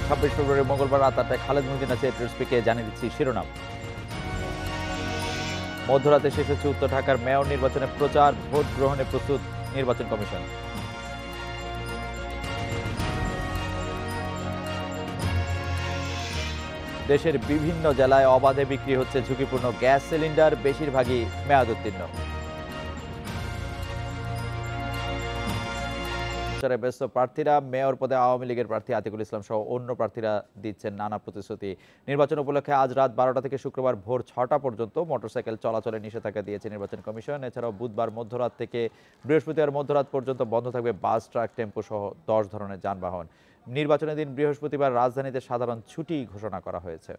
26 ফেব্রুয়ারি মঙ্গলবার রাত 8টায় খালেদ মহিউদ্দিন আছে প্রেসপিকে জানিয়ে দিচ্ছি শিরোনাম। মধ্যরাতে শেষ হচ্ছে উত্তর ঢাকার মেয়র নির্বাচনে প্রচার, ভোট গ্রহণে প্রস্তুত নির্বাচন কমিশন। দেশের বিভিন্ন জেলায় অবাধে বিক্রি হচ্ছে ঝুঁকিপূর্ণ গ্যাস সিলিন্ডার, বেশিরভাগই মেয়াদোত্তীর্ণ। ব্যস্ত প্রার্থীরা, মেয়র পদে আওয়ামী লীগের প্রার্থী আতিকুল ইসলাম সহ অন্য প্রার্থীরা দিচ্ছেন নানা প্রতিশ্রুতি। নির্বাচন উপলক্ষে আজ রাত 12টা থেকে শুক্রবার ভোর 6টা পর্যন্ত মোটরসাইকেল চলাচলে নিষেধাজ্ঞা দিয়েছে নির্বাচন কমিশন। এছাড়াও বুধবার মধ্যরাত থেকে বৃহস্পতিবার মধ্যরাত পর্যন্ত বন্ধ থাকবে বাস, ট্রাক, টেম্পো সহ 10 ধরনের যানবাহন। নির্বাচনের দিন বৃহস্পতিবার রাজধানীতে সাধারণ ছুটি ঘোষণা করা হয়েছে।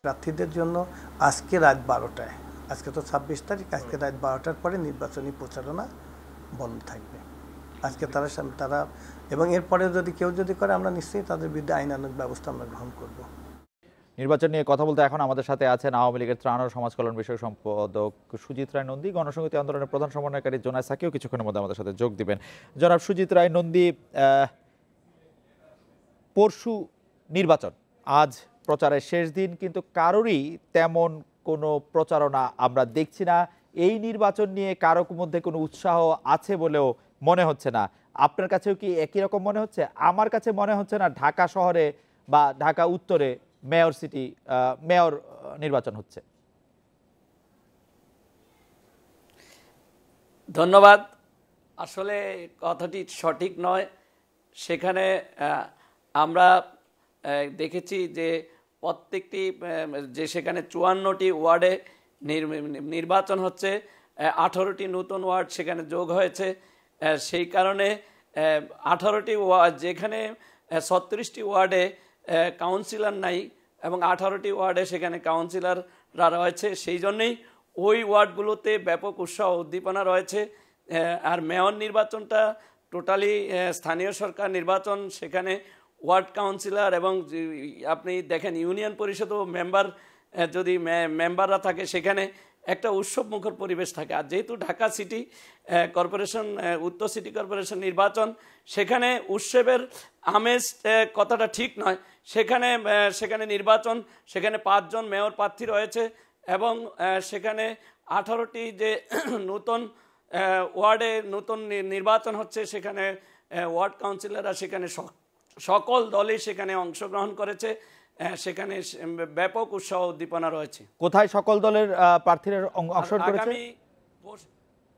প্রার্থীদের জন্য আজকে রাত 12টায়, আজকে তো 26 তারিখ, আজকে রাত 12টার পরে নির্বাচনী প্রচারণা বন্ধ থাকবে। আজকে তারা এবং এরপরে কেউ যদি করে, আমরা নিশ্চয়ই তাদের বিরুদ্ধে আইনানুগ ব্যবস্থা আমরা গ্রহণ করব। নির্বাচন নিয়ে কথা বলতে এখন আমাদের সাথে আছেন আওয়ামী লীগের ত্রাণ ও সমাজ কল্যাণ বিষয়ক সম্পাদক সুজিত রায় নন্দী, গণসংহতি আন্দোলনের প্রধান সমন্বয়কারী জোনায়েদ সাকিও কিছুক্ষণের মধ্যে আমাদের সাথে যোগ দিবেন। জনাব সুজিত রায় নন্দী, পরশু নির্বাচন, আজ প্রচারের শেষ দিন, কিন্তু কারোরই তেমন কোনো প্রচারণা আমরা দেখছি না। এই নির্বাচন নিয়ে কারো মধ্যে কোনো উৎসাহ আছে বলেও মনে হচ্ছে না। আপনার কাছেও কি একই রকম মনে হচ্ছে? আমার কাছে মনে হচ্ছে না ঢাকা শহরে বা ঢাকা উত্তরে মেয়র নির্বাচন হচ্ছে। ধন্যবাদ। আসলে কথাটি সঠিক নয়। সেখানে আমরা দেখেছি যে প্রত্যেকটি যে সেখানে 54টি ওয়ার্ডে নির্বাচন হচ্ছে, 18টি নতুন ওয়ার্ড সেখানে যোগ হয়েছে। সেই কারণে 18টি ওয়ার্ড, যেখানে 36টি ওয়ার্ডে কাউন্সিলর নাই এবং 18টি ওয়ার্ডে সেখানে কাউন্সিলররা রয়েছে, সেই জন্যেই ওই ওয়ার্ডগুলোতে ব্যাপক উৎসাহ উদ্দীপনা রয়েছে। আর মেয়র নির্বাচনটা টোটালি স্থানীয় সরকার নির্বাচন, সেখানে ওয়ার্ড কাউন্সিলর এবং আপনি দেখেন ইউনিয়ন পরিষদও যদি মেম্বাররা থাকে, সেখানে একটা উৎসবমুখর পরিবেশ থাকে। আর যেহেতু ঢাকা সিটি কর্পোরেশন, উত্তর সিটি কর্পোরেশন নির্বাচন, সেখানে উৎসবের আমেজ কথাটা ঠিক নয়। সেখানে নির্বাচন, সেখানে 5 জন মেয়র প্রার্থী রয়েছে এবং সেখানে 18টি যে নতুন ওয়ার্ডে নতুন নির্বাচন হচ্ছে, সেখানে ওয়ার্ড কাউন্সিলররা সেখানে সকল দলই সেখানে অংশগ্রহণ করেছে। সেখানে ব্যাপক উৎসাহ উদ্দীপনা রয়েছে। কোথায় সকল দলের প্রার্থীরা অংশগ্রহণ করেছে?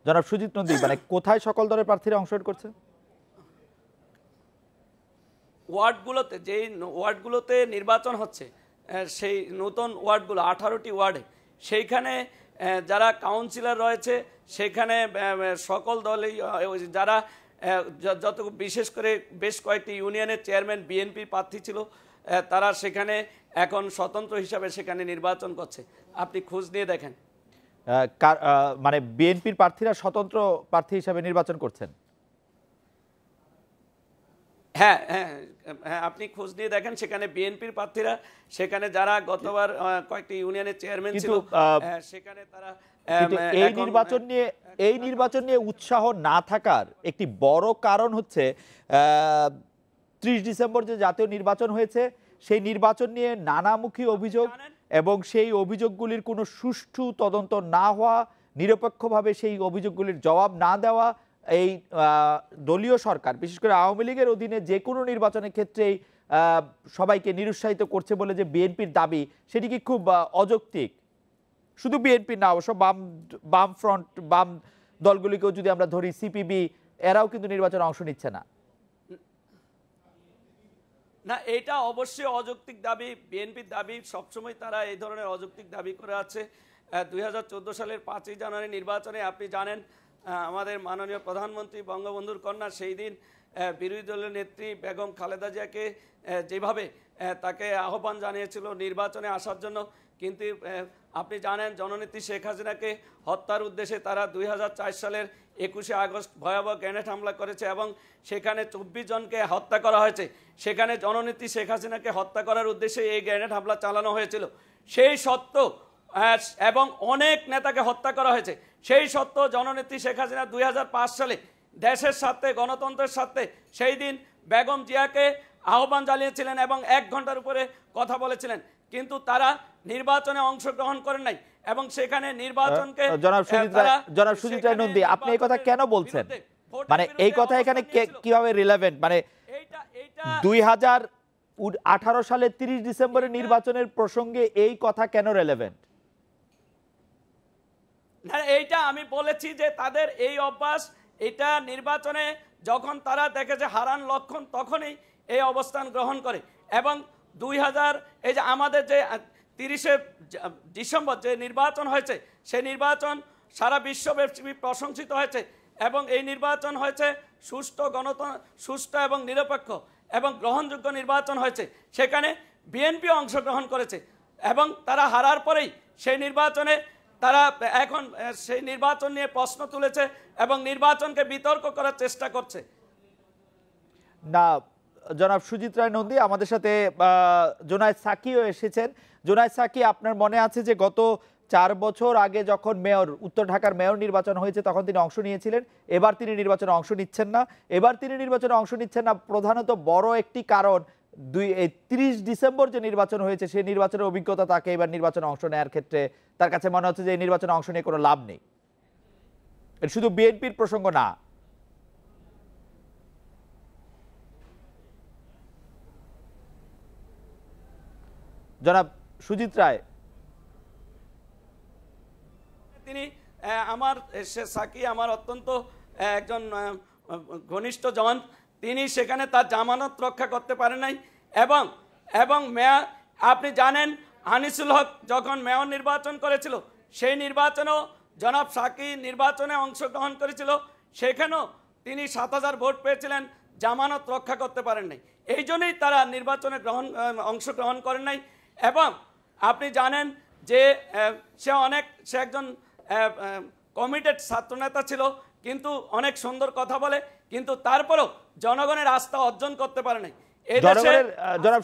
জনাব সুজিত নন্দী, মানে কোথায় সকল দলের প্রার্থীরা অংশগ্রহণ করছে? ওয়ার্ডগুলোতে, যেই ওয়ার্ডগুলোতে নির্বাচন হচ্ছে, সেই নতুন ওয়ার্ডগুলো 18টি ওয়ার্ডে, সেইখানে যারা কাউন্সিলর রয়েছে, সেখানে সকল দলই, যারা বিশেষ করে বেশ কয়েকটি ইউনিয়নের চেয়ারম্যান বিএনপির প্রার্থী ছিল, তারা সেখানে এখন স্বতন্ত্র হিসাবে সেখানে নির্বাচন করছে। আপনি খোঁজ নিয়ে দেখেন, মানে বিএনপির প্রার্থীরা স্বতন্ত্র প্রার্থী হিসাবে নির্বাচন করছেন। হ্যাঁ হ্যাঁ হ্যাঁ, আপনি খোঁজ নিয়ে দেখেন, সেখানে বিএনপির প্রার্থীরা, সেখানে যারা গতবার কয়েকটি ইউনিয়নের চেয়ারম্যান ছিল, সেখানে তারা এই নির্বাচন নিয়ে উৎসাহ না থাকার একটি বড় কারণ হচ্ছে 30 ডিসেম্বর যে জাতীয় নির্বাচন হয়েছে, সেই নির্বাচন নিয়ে নানামুখী অভিযোগ এবং সেই অভিযোগগুলির কোনো সুষ্ঠু তদন্ত না হওয়া, নিরপেক্ষভাবে সেই অভিযোগগুলির জবাব না দেওয়া। এই দলীয় সরকার, বিশেষ করে আওয়ামী লীগের অধীনে যে কোনো নির্বাচনের ক্ষেত্রেই সবাইকে নিরুৎসাহিত করছে বলে যে বিএনপির দাবি, সেটি কি খুব অযৌক্তিক? শুধু বিএনপি না, অবশ্য বাম ফ্রন্ট, বাম দলগুলিকেও যদি আমরা ধরি, সিপিবি, এরাও কিন্তু নির্বাচনে অংশ নিচ্ছে না। না, এটা অবশ্যই অযৌক্তিক দাবি। বিএনপির দাবি সবসময়, তারা এই ধরনের অযৌক্তিক দাবি করে আছে। 2014 সালের 5ই জানুয়ারি নির্বাচনে আপনি জানেন, আমাদের মাননীয় প্রধানমন্ত্রী বঙ্গবন্ধুর কন্যা সেই দিন বিরোধী দলের নেত্রী বেগম খালেদা জিয়াকে যেভাবে তাকে আহ্বান জানিয়েছিল নির্বাচনে আসার জন্য, কিন্তু আপনি জানেন জননেত্রী শেখ হাসিনাকে হত্যার উদ্দেশ্যে তারা 2004 সালের 21শে আগস্ট ভয়াবহ গ্রেনেড হামলা করেছে এবং সেখানে 24 জনকে হত্যা করা হয়েছে। সেখানে জননেত্রী শেখ হাসিনাকে হত্যা করার উদ্দেশ্যে এই গ্রেনেড হামলা চালানো হয়েছিল। সেই সত্ত্বেও এবং অনেক নেতাকে হত্যা করা হয়েছে, সেই সত্ত্বেও জননেত্রী শেখ হাসিনা 2005 সালে দেশের স্বার্থে, গণতন্ত্রের স্বার্থে সেই দিন বেগম জিয়াকে আহ্বান জানিয়েছিলেন এবং 1 ঘন্টার উপরে কথা বলেছিলেন, কিন্তু তারা নির্বাচনে অংশগ্রহণ করেন নাই এবং সেখানে নির্বাচনকে জনাব সুজিত রায় নন্দী, আপনি এই কথা কেন বলছেন? মানে এই কথা এখানে কিভাবে রিলেভেন্ট? মানে 2018 সালে 30 ডিসেম্বরের নির্বাচনের প্রসঙ্গে এই কথা কেন রিলেভেন্ট? না, এইটা আমি বলেছি যে তাদের এই অভ্যাস, এটা নির্বাচনে যখন তারা দেখে যে হারান লক্ষণ তখনই এই অবস্থান গ্রহণ করে। এবং 2000 এই যে আমাদের যে 30শে ডিসেম্বর যে নির্বাচন হয়েছে, সেই নির্বাচন সারা বিশ্বব্যাপী প্রশংসিত হয়েছে এবং এই নির্বাচন হয়েছে সুষ্ঠু এবং নিরপেক্ষ এবং গ্রহণযোগ্য নির্বাচন হয়েছে। সেখানে বিএনপি অংশগ্রহণ করেছে এবং তারা হারার পরেই সেই নির্বাচনে তারা এখন সেই নির্বাচন নিয়ে প্রশ্ন তুলেছে এবং নির্বাচনকে বিতর্ক করার চেষ্টা করছে। না, জনাব সুজিত রায় নন্দী, আমাদের সাথে জোনায়েদ সাকিও এসেছেন। জোনায়েদ সাকি, আপনার মনে আছে যে গত 4 বছর আগে যখন উত্তর ঢাকার মেয়র নির্বাচন হয়েছে তখন তিনি অংশ নিয়েছিলেন, এবার তিনি নির্বাচনে অংশ নিচ্ছেন না। এবার তিনি নির্বাচনে অংশ নিচ্ছেন না প্রধানত বড় একটি কারণ 30 ডিসেম্বর যে নির্বাচন হয়েছে সেই নির্বাচনের অভিজ্ঞতা তাকে এবার নির্বাচনে অংশ নেওয়ার ক্ষেত্রে তার কাছে মনে হচ্ছে যে এই নির্বাচনে অংশ নিয়ে কোনো লাভ নেই। এটা শুধু বিএনপির প্রসঙ্গ না। জনাব সুজিত রায়, তিনি সাকি আমার অত্যন্ত একজন ঘনিষ্ঠ জন, তিনি সেখানে তার জামানত রক্ষা করতে পারেন নাই এবং মেয়র, আপনি জানেন আনিসুল হক যখন মেয়র নির্বাচন করেছিল সেই নির্বাচনেও জনাব সাকি নির্বাচনে অংশগ্রহণ করেছিল, সেখানেও তিনি 7000 ভোট পেয়েছিলেন, জামানত রক্ষা করতে পারেন নাই। এই জন্যই তারা নির্বাচনে অংশগ্রহণ করেন নাই। এবং আপনি জানেন যে সে একজন কমিটেড ছাত্রনেতা ছিল, কিন্তু অনেক সুন্দর কথা বলে, কিন্তু তারপরেও জনগণের আস্থা অর্জন করতে পারে নাই। জনাব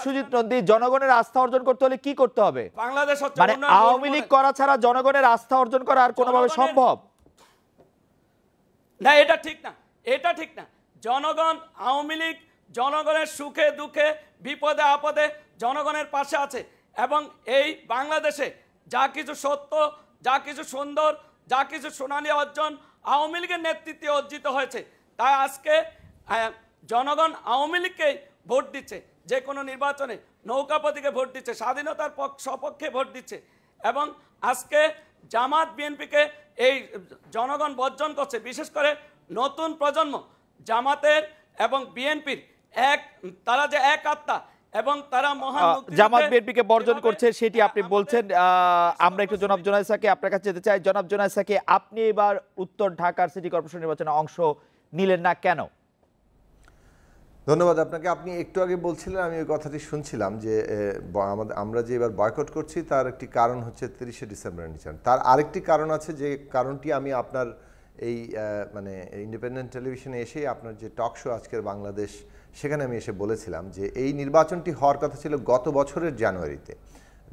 সুজিত নন্দী, জনগণের আস্থা অর্জন করতে হলে কি করতে হবে? বাংলাদেশ মানে আওয়ামী লীগ করা ছাড়া জনগণের আস্থা অর্জন করা আর কোনোভাবে সম্ভব না? এটা ঠিক না, এটা ঠিক না। জনগণ, আওয়ামী লীগ জনগণের সুখে দুঃখে বিপদে আপদে জনগণের পাশে আছে এবং এই বাংলাদেশে যা কিছু সত্য, যা কিছু সুন্দর, যা কিছু সোনালী অর্জন আওয়ামী লীগের নেতৃত্বে অর্জিত হয়েছে। তাই আজকে জনগণ আওয়ামী লীগকে ভোট দিচ্ছে, যে কোনো নির্বাচনে নৌকা প্রতীকে ভোট দিচ্ছে, স্বাধীনতার সপক্ষে ভোট দিচ্ছে এবং আজকে জামাত বিএনপিকে এই জনগণ বর্জন করছে। বিশেষ করে নতুন প্রজন্ম জামাতের এবং বিএনপির তারা যে এক আত্মা এবং তারা মহান জামাত বিএনপিকে বর্জন করছে সেটি আপনি বলছেন। আমরা একটু জনাব জোনায়েদ সাকি আপনার কাছে যেতে চাই। জনাব জোনায়েদ সাকি, আপনি এবার উত্তর ঢাকার সিটি কর্পোরেশন নির্বাচনে অংশ নিলেন না কেন? ধন্যবাদ আপনাকে। আপনি একটু আগে বলছিলেন, আমি ওই কথাটি শুনছিলাম যে আমরা যে এবার বয়কট করছি তার একটি কারণ হচ্ছে 30শে ডিসেম্বরের নির্বাচন। তার আরেকটি কারণ আছে, যে কারণটি আমি আপনার এই মানে ইন্ডিপেন্ডেন্ট টেলিভিশনে এসে আপনার যে টক শো আজকের বাংলাদেশ, সেখানে আমি এসে বলেছিলাম যে এই নির্বাচনটি হওয়ার কথা ছিল গত বছরের জানুয়ারিতে।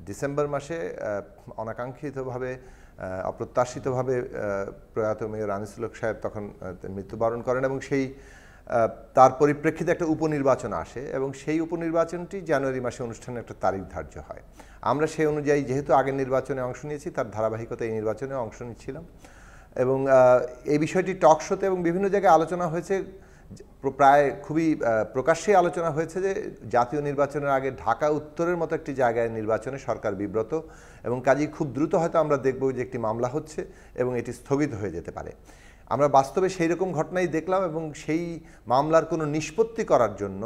ডিসেম্বর মাসে অনাকাঙ্ক্ষিতভাবে অপ্রত্যাশিতভাবে প্রয়াত মেয়র আনিসুল হক সাহেব তখন মৃত্যুবরণ করেন এবং তার পরিপ্রেক্ষিতে একটা উপনির্বাচন আসে এবং সেই উপনির্বাচনটি জানুয়ারি মাসে অনুষ্ঠানের একটা তারিখ ধার্য হয়। আমরা সেই অনুযায়ী যেহেতু আগের নির্বাচনে অংশ নিয়েছি, তার ধারাবাহিকতা এই নির্বাচনে অংশ নিচ্ছিলাম এবং এই বিষয়টি টক শোতে এবং বিভিন্ন জায়গায় আলোচনা হয়েছে, প্রায় খুবই প্রকাশ্যে আলোচনা হয়েছে যে জাতীয় নির্বাচনের আগে ঢাকা উত্তরের মতো একটি জায়গায় নির্বাচনে সরকার বিব্রত এবং কাজেই খুব দ্রুত হয়তো আমরা দেখব যে একটি মামলা হচ্ছে এবং এটি স্থগিত হয়ে যেতে পারে। আমরা বাস্তবে সেই রকম ঘটনাই দেখলাম এবং সেই মামলার কোনো নিষ্পত্তি করার জন্য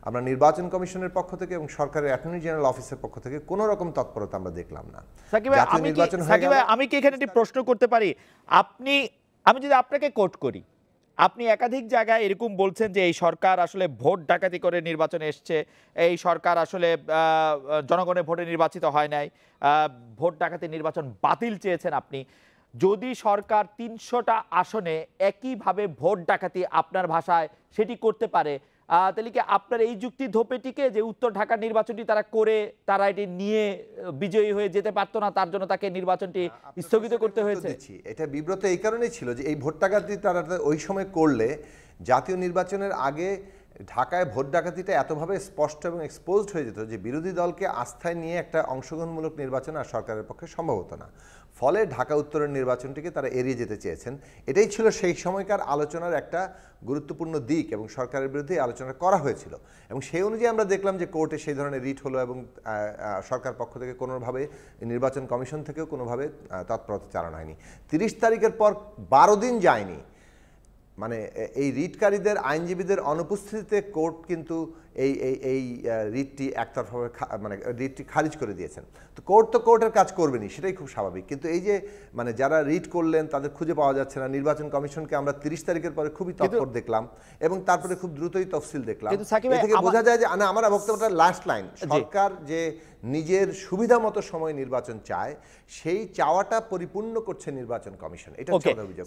আমরা নির্বাচন কমিশনের পক্ষ থেকে এবং সরকারের অ্যাটর্নি জেনারেল অফিসের পক্ষ থেকে কোনো রকম তৎপরতা আমরা দেখলাম না। সাকিব ভাই, আমি কি এখানে একটি প্রশ্ন করতে পারি? আমি যদি আপনাকে কোট করি, আপনি একাধিক জায়গায় এরকম বলছেন যে এই সরকার আসলে ভোট ডাকাতি করে নির্বাচনে এসছে, এই সরকার আসলে জনগণের ভোটে নির্বাচিত হয় নাই, ভোট ডাকাতি নির্বাচন বাতিল চেয়েছেন আপনি। যদি সরকার 300টা আসনে একইভাবে ভোট ডাকাতি আপনার ভাষায় সেটি করতে পারে, তাহলে কি আপনার এই যুক্তি ধোপেটিকে যে উত্তর ঢাকার নির্বাচনটি তারা করে তারা এটি নিয়ে বিজয়ী হয়ে যেতে পারতো না, তার জন্য তাকে নির্বাচনটি স্থগিত করতে হয়েছে? এটা বিব্রত এই কারণেই ছিল যে এই ভোট ডাকাতি তারা ওই সময় করলে জাতীয় নির্বাচনের আগে ঢাকায় ভোট ডাকাতিটা এতভাবে স্পষ্ট এবং এক্সপোজড হয়ে যেত যে বিরোধী দলকে আস্থায় নিয়ে একটা অংশগ্রহণমূলক নির্বাচন আর সরকারের পক্ষে সম্ভব হতো না। ফলে ঢাকা উত্তরের নির্বাচনটিকে তারা এড়িয়ে যেতে চেয়েছেন। এটাই ছিল সেই সময়কার আলোচনার একটা গুরুত্বপূর্ণ দিক এবং সরকারের বিরুদ্ধে আলোচনা করা হয়েছিল এবং সেই অনুযায়ী আমরা দেখলাম যে কোর্টে সেই ধরনের রিট হলো এবং সরকার পক্ষ থেকে কোনোভাবে নির্বাচন কমিশন থেকেও কোনোভাবে তৎপরতা চালানো হয়নি। 30 তারিখের পর 12 দিন যায়নি, মানে এই রিটকারীদের আইনজীবীদের অনুপস্থিতিতে কোর্ট কিন্তু এই রিটটি একতরফাভাবে মানে রিটটি খারিজ করে দিয়েছেন। তো কোর্টের কাজ করবেনি, সেটাই খুব স্বাভাবিক। কিন্তু এই যে মানে যারা রিট করলেন তাদের খুঁজে পাওয়া যাচ্ছে না, নির্বাচন কমিশনকে আমরা 30 তারিখের পরে খুবই তৎপর দেখলাম এবং তারপরে খুব দ্রুতই তফসিল দেখলাম। এ থেকে বোঝা যায় যে না, আমার বক্তব্যটা লাস্ট লাইন, সরকার যে নিজের সুবিধা মতো সময় নির্বাচন চায় সেই চাওয়াটা পরিপূর্ণ করছে নির্বাচন কমিশন। এটা হচ্ছে অভিযোগ।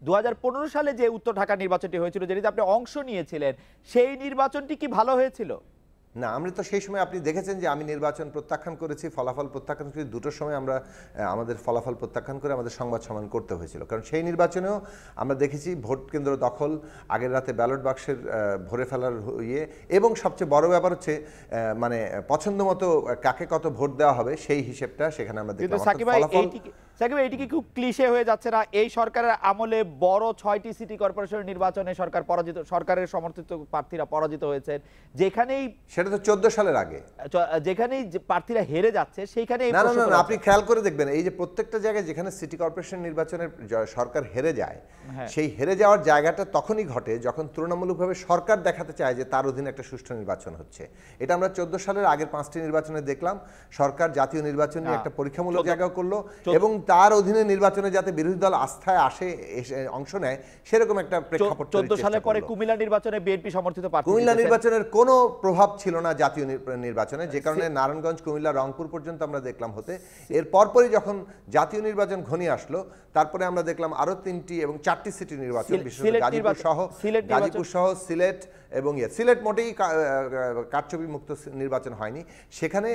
2015 সালে যে উত্তর ঢাকা নির্বাচনটি হয়েছিল, যেটিতে আপনি অংশ নিয়েছিলেন, সেই নির্বাচনটি কি ভালো হয়েছিল? না, আমরা তো সেই সময় আপনি দেখেছেন যে আমি নির্বাচন প্রত্যাখ্যান করেছি, ফলাফল প্রত্যাখ্যান করেছি। দুটোর সময় আমরা আমাদের ফলাফল প্রত্যাখ্যান করে আমাদের সংবাদ সম্মেলন করতে হয়েছিল, কারণ সেই নির্বাচনেও আমরা দেখেছি ভোট কেন্দ্র দখল, আগের রাতে ব্যালট বাক্সের ভরে ফেলার ইয়ে, এবং সবচেয়ে বড় ব্যাপার হচ্ছে মানে পছন্দ মতো কাকে কত ভোট দেওয়া হবে সেই হিসেবটা সেখানে আমরা দেখলাম। সাকিব ভাই, এটি কি খুব ক্লিশে হয়ে যাচ্ছে না? এই সরকারের আমলে বড় 6টি সিটি কর্পোরেশন নির্বাচনে সরকারের সমর্থিত প্রার্থীরা পরাজিত হয়েছেন, যেখানেই সেটা তো 14 সালের আগে, যেখানেই প্রার্থীরা হেরে যাচ্ছে সেইখানে না না না, আপনি খেয়াল করে দেখবেন এই যে প্রত্যেকটা জায়গায় যেখানে সিটি কর্পোরেশন নির্বাচনে সরকার হেরে যায়, সেই হেরে যাওয়ার জায়গাটা তখনই ঘটে যখন তুলনামূলকভাবে সরকার দেখাতে চায় যে তার অধীনে একটা সুষ্ঠু নির্বাচন হচ্ছে। এটা আমরা 14 সালের আগের 5টি নির্বাচনে দেখলাম। সরকার জাতীয় নির্বাচন নিয়ে একটা পরীক্ষামূলক জায়গাও করলো এবং তার অধীনে নির্বাচনে যাতে বিরোধী দল আস্থায় আসে, অংশ নেয়, সেরকম একটা প্রেক্ষাপট। 14 সালের পরে কুমিল্লা নির্বাচনে বিএনপি সমর্থিত প্রার্থী, কুমিল্লা নির্বাচনের কোনো প্রভাব ছিল না জাতীয় নির্বাচনে, যে কারণে নারায়ণগঞ্জ, কুমিল্লা, রংপুর পর্যন্ত আমরা দেখলাম হতে। এর পরপরই যখন জাতীয় নির্বাচন ঘনিয়ে আসলো, তারপরে আমরা দেখলাম আরো 3টি এবং 4টি সিটি নির্বাচন, বিশেষ করে গাজীপুর সহ সিলেট এবং সিলেট মোটেই কারচুপি মুক্ত নির্বাচন হয়নি। সেখানে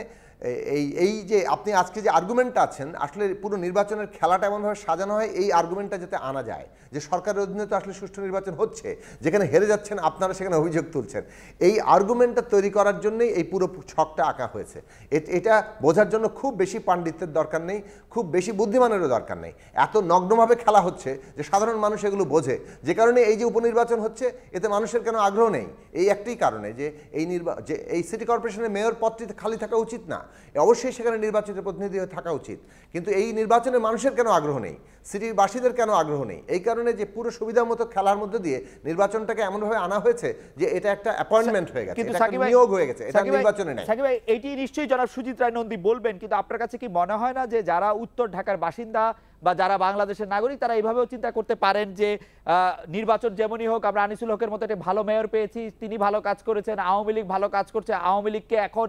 এই যে আপনি আজকে যে আর্গুমেন্টটা আছেন, আসলে পুরো নির্বাচনের খেলাটা এমনভাবে সাজানো হয় এই আর্গুমেন্টটা যাতে আনা যায় যে সরকারের অধীনে তো আসলে সুষ্ঠু নির্বাচন হচ্ছে, যেখানে হেরে যাচ্ছেন আপনারা সেখানে অভিযোগ তুলছেন। এই আর্গুমেন্টটা তৈরি করার জন্যই এই পুরো ছকটা আঁকা হয়েছে। এটা বোঝার জন্য খুব বেশি পাণ্ডিত্যের দরকার নেই, খুব বেশি বুদ্ধিমানেরও দরকার নেই। এত নগ্নভাবে খেলা হচ্ছে যে সাধারণ মানুষ এগুলো বোঝে, যে কারণে এই যে উপনির্বাচন হচ্ছে এতে মানুষের কেন আগ্রহ নেই, এই একটাই কারণে যে এই সিটি কর্পোরেশনের মেয়র পদটি খালি থাকা উচিত না, অবশ্যই সেখানে নির্বাচিত প্রতিনিধি থাকা উচিত, কিন্তু এই নির্বাচনে মানুষের কেন আগ্রহ নেই, সিটিবাসীদের কেন আগ্রহ নেই? এই কারণে যে পুরো সুবিধা মতো খেলার মধ্যে দিয়ে নির্বাচনটাকে এমনভাবে আনা হয়েছে যে এটা একটা অ্যাপয়েন্টমেন্ট হয়ে গেছে, এটা একটা নিয়োগ হয়ে গেছে, এটা নির্বাচনে নেই। সাকিব ভাই, এটি নিশ্চয়ই জনাব সুজিত রায় নন্দী বলবেন, কিন্তু আপনার কাছে কি মনে হয় না যে যারা উত্তর ঢাকার বাসিন্দা বা যারা বাংলাদেশের নাগরিক তারা এইভাবেও চিন্তা করতে পারেন যে নির্বাচন যেমনই হোক, আমরা আনিসুল হকের মতো একটা ভালো মেয়র পেয়েছি, তিনি ভালো কাজ করেছেন, আওয়ামী লীগ ভালো কাজ করছে, আওয়ামী লীগকে এখন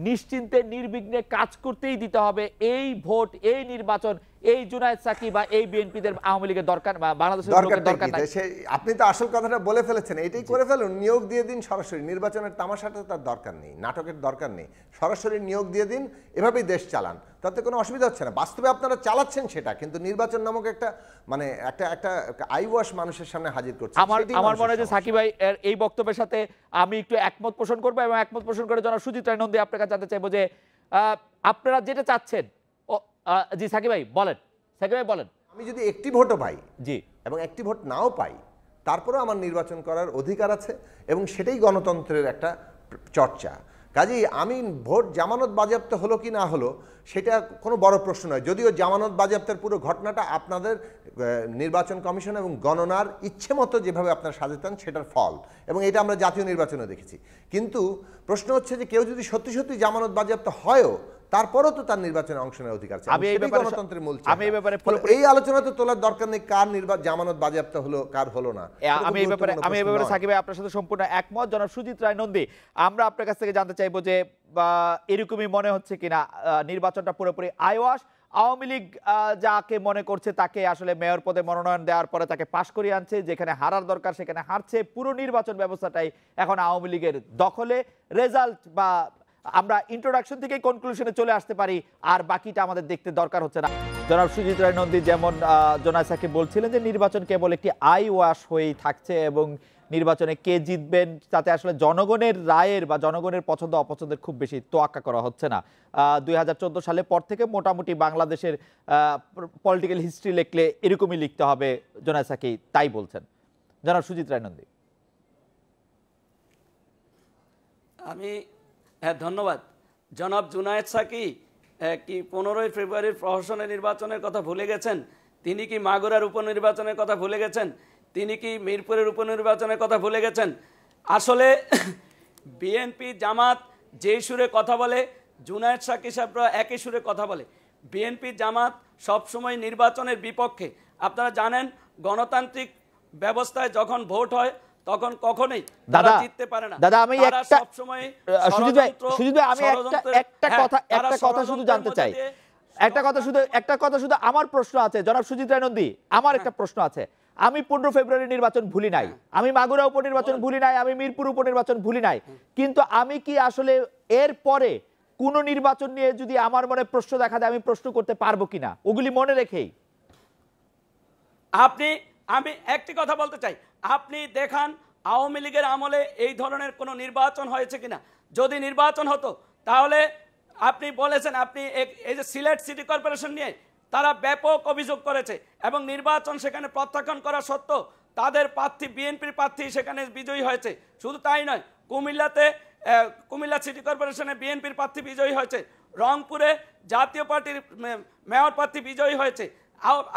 নিশ্চিন্তে নির্বিঘ্নে কাজ করতেই দিতে হবে, এই ভোট, এই নির্বাচন, এই জুনায়েদ সাকি বা এই বিএনপিদের আওয়ামী লীগের দরকার বা বাংলাদেশের লোকের দরকার নাই। আপনি তো আসল কথাটা বলে ফেলেছেন, এটাই করে ফেলুন, নিয়োগ দিয়ে দিন সরাসরি। নির্বাচনের তামাশাটা তার দরকার নেই, নাটকের দরকার নেই, সরাসরি নিয়োগ দিয়ে দিন, এভাবেই দেশ চালান, তাতে কোনো অসুবিধা হচ্ছে না। বাস্তবে আপনারা চালাচ্ছেন সেটা, কিন্তু নির্বাচন নামক একটা মানে একটা আইওয়াশ মানুষের সামনে হাজির করছে। আমার মনে হয় যে সাকিব ভাই এর এই বক্তব্যের সাথে আমি একটু একমত পোষণ করবো এবং একমত পোষণ করে জনাব সুজিত রায় নন্দী আপনার কাছে জানতে চাইবো যে আপনারা যেটা চাচ্ছেন। জি সাকিব ভাই বলেন, সাকিব ভাই বলেন। আমি যদি একটি ভোটও পাই, জি, এবং একটি ভোট নাও পাই, তারপরেও আমার নির্বাচন করার অধিকার আছে এবং সেটাই গণতন্ত্রের একটা চর্চা। কাজেই আমি ভোট জামানত বাজেয়াপ্ত হলো কি না হলো সেটা কোনো বড় প্রশ্ন নয়, যদিও জামানত বাজেয়াপ্তের পুরো ঘটনাটা আপনাদের নির্বাচন কমিশন এবং গণনার ইচ্ছে মতো যেভাবে আপনারা সাজাতেন সেটার ফল, এবং এটা আমরা জাতীয় নির্বাচনে দেখেছি। কিন্তু প্রশ্ন হচ্ছে যে কেউ যদি সত্যি সত্যি জামানত বাজেয়াপ্ত হয়ও, তারপরও তো তার নির্বাচনে অংশ নেওয়ার অধিকার আছে। গণতন্ত্রের মূল এই আলোচনা তো তোলার দরকার নেই কার জামানত বাজেয়াপ্ত হলো কার হলো না। আমি এই ব্যাপারে সাকিব ভাই আপনার সাথে সম্পূর্ণ একমত। জনাব সুজিত রায় নন্দী, আমরা আপনার কাছ থেকে জানতে চাইবো যে এরকমই মনে হচ্ছে কিনা নির্বাচনটা পুরোপুরি আইওয়াশ, আওয়ামী লীগ যাকে মনে করছে তাকে আসলে মেয়র পদে মনোনয়ন দেওয়ার পরে তাকে পাশ করিয়ে আনছে, যেখানে হারার দরকার সেখানে হারছে। পুরো নির্বাচন ব্যবস্থাটাই এখন আওয়ামী লীগের দখলে। রেজাল্ট বা আমরা ইন্ট্রোডাকশন থেকেই কনক্লুশনে চলে আসতে পারি, আর বাকিটা আমাদের দেখতে দরকার হচ্ছে না। জনাব সুজিত রায় নন্দী যেমন জোনায়েদ সাকিব বলছিলেন যে নির্বাচন কেবল একটি আই ওয়াশ হয়েই থাকছে এবং নির্বাচনে কে জিতবেন তাতে আসলে জনগণের রায়ের বা জনগণের পছন্দ অপছন্দের খুব বেশি তোয়াক্কা করা হচ্ছে না। 2014 সালের পর থেকে মোটামুটি বাংলাদেশের পলিটিক্যাল হিস্ট্রি লিখলে এরকমই লিখতে হবে, জোনায়েদ সাকিব তাই বলছেন। জনাব সুজিত রায় নন্দী। ধন্যবাদ। জনাব জুনায়েদ সাকি কি 15ই ফেব্রুয়ারির প্রহসনের নির্বাচনের কথা ভুলে গেছেন? তিনি কি মাগুরার উপনির্বাচনের কথা ভুলে গেছেন? তিনি কি মিরপুরের উপনির্বাচনের কথা ভুলে গেছেন? আসলে বিএনপি জামাত যেই সুরে কথা বলে, জুনায়েদ সাকি সাহেবরা একই সুরে কথা বলে। বিএনপি জামাত সবসময় নির্বাচনের বিপক্ষে। আপনারা জানেন গণতান্ত্রিক ব্যবস্থায় যখন ভোট হয় তখন কখনোই তারা জিততে পারে না। দাদা আমি একটা সবসময় সুজিত ভাই আমি একটা কথা শুধু জানতে চাই, একটা কথা শুধু আমার প্রশ্ন আছে জনাব সুজিত রায় নন্দী, আমার একটা প্রশ্ন আছে। আমি 15 ফেব্রুয়ারি নির্বাচন ভুলি নাই, আমি মাগুরা উপনির্বাচন ভুলি নাই, আমি মিরপুর উপনির্বাচন ভুলি নাই, কিন্তু আমি কি আসলে এর পরে কোন নির্বাচন নিয়ে যদি আমার মনে প্রশ্ন দেখা দেয় আমি প্রশ্ন করতে পারবো কিনা ওগুলি মনে রেখেই? আমি একটি কথা বলতে চাই, আপনি দেখান আওয়ামী লীগের আমলে এই ধরনের কোনো নির্বাচন হয়েছে কিনা। যদি নির্বাচন হতো তাহলে আপনি বলেছেন, আপনি এই যে সিলেট সিটি কর্পোরেশন নিয়ে তারা ব্যাপক অভিযোগ করেছে এবং নির্বাচন সেখানে প্রত্যাখ্যান করা সত্ত্বেও তাদের প্রার্থী বিএনপির প্রার্থী সেখানে বিজয়ী হয়েছে। শুধু তাই নয়, কুমিল্লা সিটি কর্পোরেশনে বিএনপির প্রার্থী বিজয়ী হয়েছে, রংপুরে জাতীয় পার্টির মেয়র প্রার্থী বিজয়ী হয়েছে।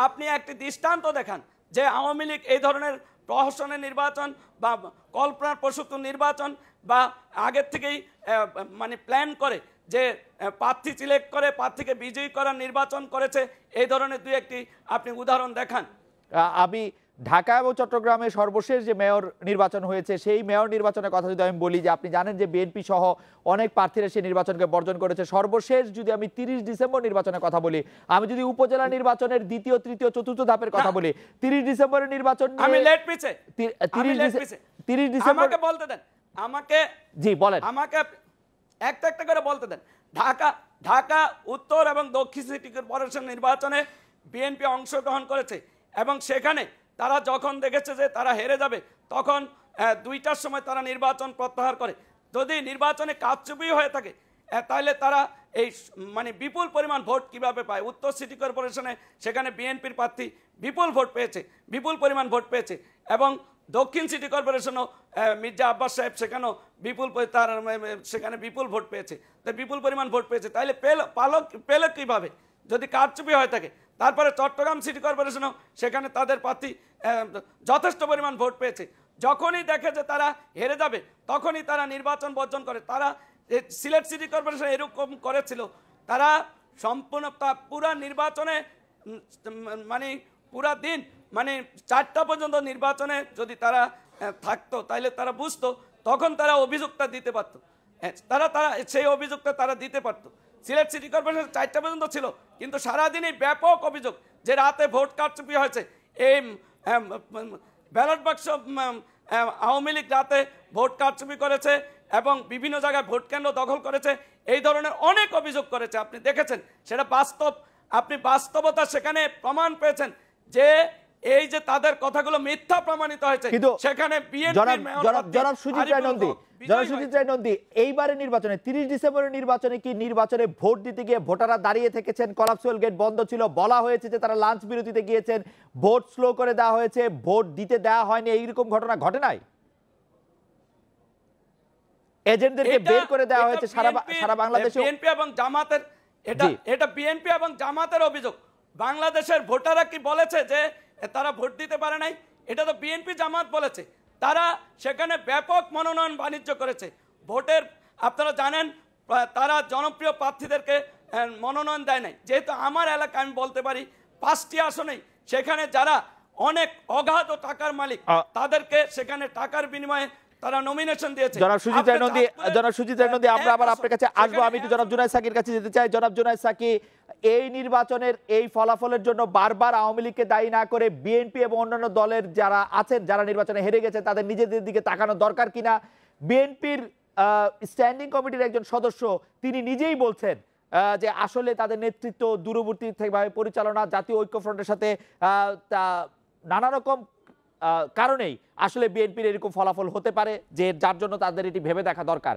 আপনি একটি দৃষ্টান্ত দেখান যে আওয়ামী লীগ এই ধরনের প্রহসনের নির্বাচন বা কল্পনার প্রসূত নির্বাচন বা আগের থেকেই মানে প্ল্যান করে যে প্রার্থী সিলেক্ট করে প্রার্থীকে বিজয়ী করার নির্বাচন করেছে, এই ধরনের দুই একটি আপনি উদাহরণ দেখান। আমি ঢাকা এবং চট্টগ্রামে সর্বশেষ যে মেয়র নির্বাচন হয়েছে সেই মেয়র নির্বাচনের কথা যদি আমি বলি, যে আপনি জানেন যে বিএনপি সহ অনেক প্রার্থীরা সেই নির্বাচনকে বর্জন করেছে। সর্বশেষ যদি আমি 30 ডিসেম্বর নির্বাচনের কথা বলি, আমি যদি উপজেলা নির্বাচনের দ্বিতীয় তৃতীয় চতুর্থ ধাপের কথা বলি, 30 ডিসেম্বরের নির্বাচন আমি লেট পিছে 30 ডিসেম্বর আমাকে বলতে দেন, আমাকে জি বলেন, আমাকে একটা একটা করে বলতে দেন। ঢাকা উত্তর এবং দক্ষিণ সিটি কর্পোরেশন নির্বাচনে বিএনপি অংশগ্রহণ করেছে এবং সেখানে তারা যখন দেখেছে যে তারা হেরে যাবে তখন 2টার সময় তারা নির্বাচন প্রত্যাহার করে। যদি নির্বাচনে কারচুপি হয়ে থাকে তাহলে তারা এই মানে বিপুল পরিমাণ ভোট কিভাবে পায়? উত্তর সিটি কর্পোরেশনে সেখানে বিএনপির প্রার্থী বিপুল ভোট পেয়েছে, বিপুল পরিমাণ ভোট পেয়েছে এবং দক্ষিণ সিটি কর্পোরেশনও মির্জা আব্বাস সাহেব সেখানেও সেখানে বিপুল ভোট পেয়েছে, বিপুল পরিমাণ ভোট পেয়েছে। তাইলে পেল কিভাবে যদি কারচুপি হয়ে থাকে? তারপরে চট্টগ্রাম সিটি কর্পোরেশনও সেখানে তাদের প্রার্থী যথেষ্ট পরিমাণ ভোট পেয়েছে। যখনই দেখে যে তারা হেরে যাবে তখনই তারা নির্বাচন বর্জন করে। তারা সিলেট সিটি কর্পোরেশন এরকম করেছিল, তারা সম্পূর্ণ পুরা নির্বাচনে মানে পুরা দিন মানে 4টা পর্যন্ত নির্বাচনে যদি তারা থাকতো তাহলে তারা বুঝতো, তখন তারা অভিযোগটা দিতে পারতো, তারা সেই অভিযোগটা তারা দিতে পারতো। সিলেট সিটি কর্পোরেশন 4টা পর্যন্ত ছিল, কিন্তু সারাদিনই ব্যাপক অভিযোগ যে রাতে ভোট কারচুপি হয়েছে, এই ব্যালট বাক্স আওয়ামী লীগ রাতে ভোট কারচুপি করেছে এবং বিভিন্ন জায়গায় ভোট কেন্দ্র দখল করেছে, এই ধরনের অনেক অভিযোগ করেছে। আপনি দেখেছেন সেটা বাস্তব, আপনি বাস্তবতা সেখানে প্রমাণ পেয়েছেন যে এই যে তাদের কথাগুলো মিথ্যা প্রমাণিত হয়েছে। সেখানে জনাব সুজিত রায় নন্দী এইবারের নির্বাচনে 30 ডিসেম্বরের নির্বাচনে কি নির্বাচনে ভোট দিতে গিয়ে ভোটাররা দাঁড়িয়ে থেকেছেন, কলাপসুয়াল গেট বন্ধ ছিল, বলা হয়েছে যে তারা লাঞ্চ বিরতিতে গিয়েছেন, ভোট স্লো করে দেওয়া হয়েছে, ভোট দিতে দেওয়া হয়নি, এইরকম ঘটনা ঘটে নাই? এজেন্টদেরকে বের করে দেওয়া হয়েছে সারা বাংলাদেশে। বিএনপি এবং জামাতের এটা বিএনপি এবং জামাতের অভিযোগ। বাংলাদেশের ভোটাররা কি বলেছে যে তারা ভোট দিতে পারে নাই? এটা তো বিএনপি জামাত বলেছে। তারা সেখানে ব্যাপক মনোনয়ন বাণিজ্য করেছে ভোটের। আপনারা জানেন তারা জনপ্রিয় প্রার্থীদেরকে মনোনয়ন দেয় নাই। যেহেতু আমার এলাকা আমি বলতে পারি 5টি আসনেই সেখানে যারা অনেক অগাধ টাকার মালিক তাদেরকে সেখানে টাকার বিনিময়ে তারা নমিনেশন দিয়েছে। জনাব সুজিত রায় নন্দী, জনাব সুজিত রায় নন্দী, আমরা আবার আপনার কাছে আসবো। আমি একটু জনাব জুনায়েদ সাকির কাছে যেতে চাই। জনাব জুনায়েদ সাকি, এই নির্বাচনের এই ফলাফলের জন্য বারবার আওয়ামী লীগকে দায়ী না করে বিএনপি এবং অন্যান্য দলের যারা আছেন, যারা নির্বাচনে হেরে গেছে, তাদের নিজেদের দিকে তাকানো দরকার কিনা? বিএনপির স্ট্যান্ডিং কমিটির একজন সদস্য তিনি নিজেই বলছেন যে আসলে তাদের নেতৃত্ব দূরবর্তী ভাবে পরিচালনা, জাতীয় ঐক্যফ্রন্টের সাথে নানা রকম কারণেই আসলে বিএনপির এরকম ফলাফল হতে পারে, যে যার জন্য তাদের এটি ভেবে দেখা দরকার।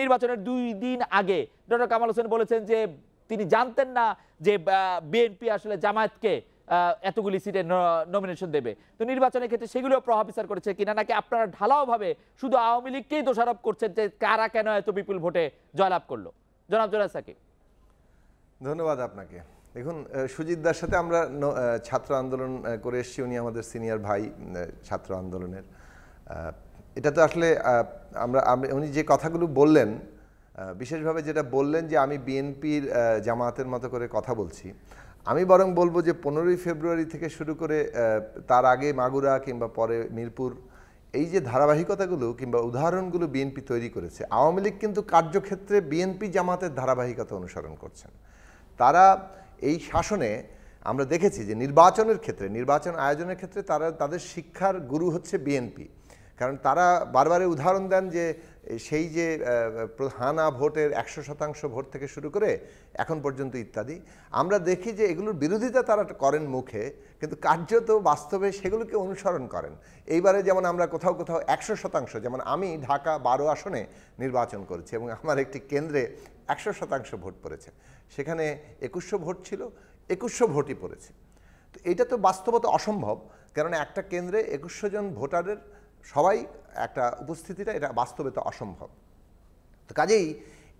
নির্বাচনের 2 দিন আগে ডক্টর কামাল হোসেন বলেছেন যে তিনি জানতেন না যে বিএনপি আসলে জামায়াতকে এতগুলি সিটে নমিনেশন দেবে। তো নির্বাচনের ক্ষেত্রে সেগুলো প্রভাব বিস্তার করেছে কিনা, নাকি আপনারা ঢালাওভাবে শুধু আওয়ামী লীগকেই দোষারোপ করছেন যে কারা কেন এত বিপুল ভোটে জয়লাভ করলো? জনাব জুনায়েদ সাকিব। ধন্যবাদ আপনাকে। দেখুন, সুজিত দার সাথে আমরা ছাত্র আন্দোলন করে এসেছি, উনি আমাদের সিনিয়র ভাই ছাত্র আন্দোলনের। এটা তো আসলে উনি যে কথাগুলো বললেন, বিশেষভাবে যেটা বললেন যে আমি বিএনপির জামায়াতের মতো করে কথা বলছি, আমি বরং বলবো যে 15ই ফেব্রুয়ারি থেকে শুরু করে তার আগে মাগুরা কিংবা পরে মিরপুর, এই যে ধারাবাহিকতাগুলো কিংবা উদাহরণগুলো বিএনপি তৈরি করেছে, আওয়ামী লীগ কিন্তু কার্যক্ষেত্রে বিএনপি জামাতের ধারাবাহিকতা অনুসরণ করছেন। তারা এই শাসনে আমরা দেখেছি যে নির্বাচনের ক্ষেত্রে, নির্বাচন আয়োজনের ক্ষেত্রে তাদের শিক্ষার গুরু হচ্ছে বিএনপি। কারণ তারা বারবার উদাহরণ দেন যে সেই যে হানা ভোটের 100% ভোট থেকে শুরু করে এখন পর্যন্ত ইত্যাদি, আমরা দেখি যে এগুলোর বিরোধিতা তারা করেন মুখে, কিন্তু কার্যত বাস্তবে সেগুলোকে অনুসরণ করেন। এইবারে যেমন আমরা কোথাও কোথাও 100%, যেমন আমি ঢাকা 12 আসনে নির্বাচন করেছি এবং আমার একটি কেন্দ্রে 100% ভোট পড়েছে, সেখানে 2100 ভোট ছিল, 2100 ভোটই পড়েছে। তো এটা তো বাস্তবতা অসম্ভব, কারণ একটা কেন্দ্রে 2100 জন ভোটারের সবাই একটা উপস্থিতিটা, এটা বাস্তবে তো অসম্ভব। তো কাজেই